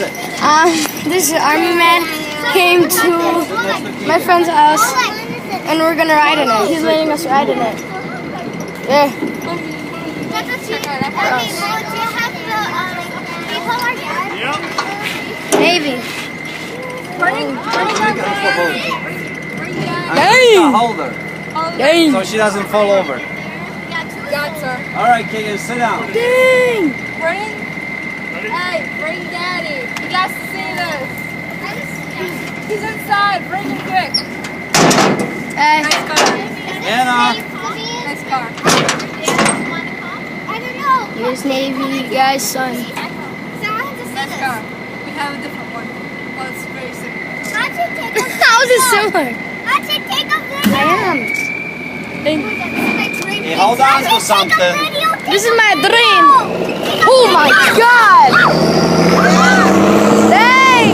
introduce it. This army man came to my friend's house, and we're gonna ride in it. He's letting us ride in it. Yeah. Maybe. Dang! Hold her. Dang! So she doesn't fall over. Got sir. Alright, Keegan, sit down. Dang! Bring. Hey, bring Daddy. He got to see this. He's inside. Bring him quick. Hey. Nice car. Anna. Nice car. I don't know. Here's Navy guy's son. So I have to see Nice this. car. We have a different one. Well, it's very similar. I should take a video. How is it similar? I should take a video. I am. Hey, hold on to something. This is my dream. Oh my God! Dang!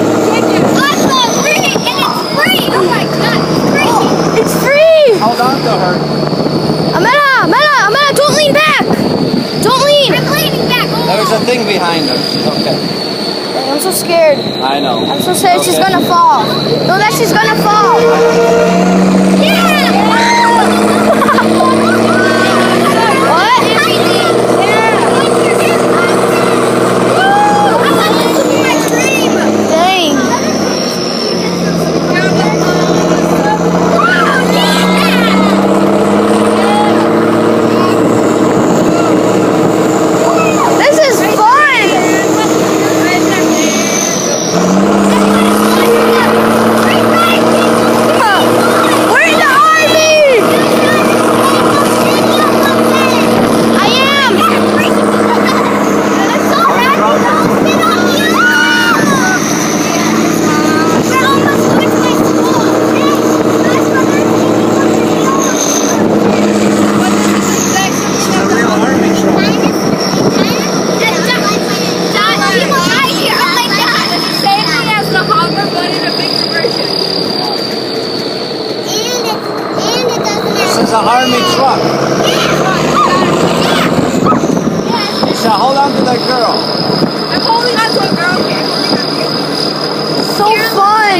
Awesome! Free! And it's free! Oh my God! Free! It's free! Hold on to her. Amela, don't lean back! Don't lean! I'm leaning back. There's a thing behind her. Okay. Dang, I'm so scared. I know. I'm so scared she's Okay. gonna fall. No, that she's gonna fall. Yeah! What? Dang. This is fun. We're in the army. I am. It's a real army truck. Same thing as the Hummer, but in a bigger version. This is an army truck. Isha, hold on to that girl. I'm holding on to a girl here. So fun.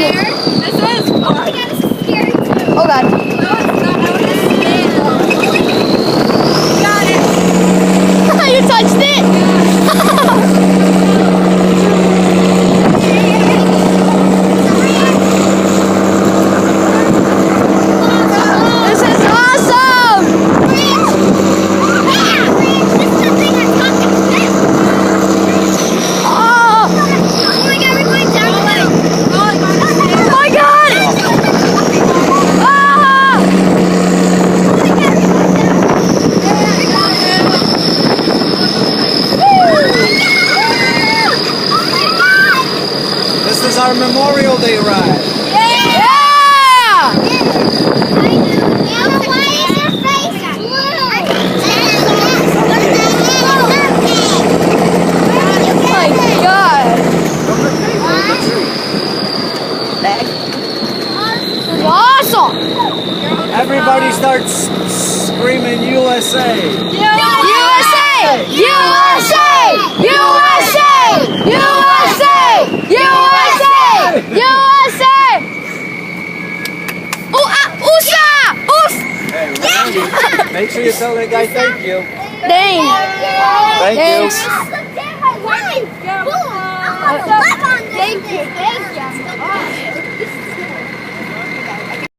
This is fun. Oh God. No, it's not. I want to stand. Got it. You touched it. This is awesome. Oh. Oh my God. Ah. This is our Memorial Day ride. Yeah. Oh my God. This is awesome. Everybody starts screaming USA. USA! USA! USA! USA! USA! USA! Oh, USA! Oof! Hey, Randy, make sure you tell that guy thank you. Dang. Thank Thanks. you. Thank you. Thank you.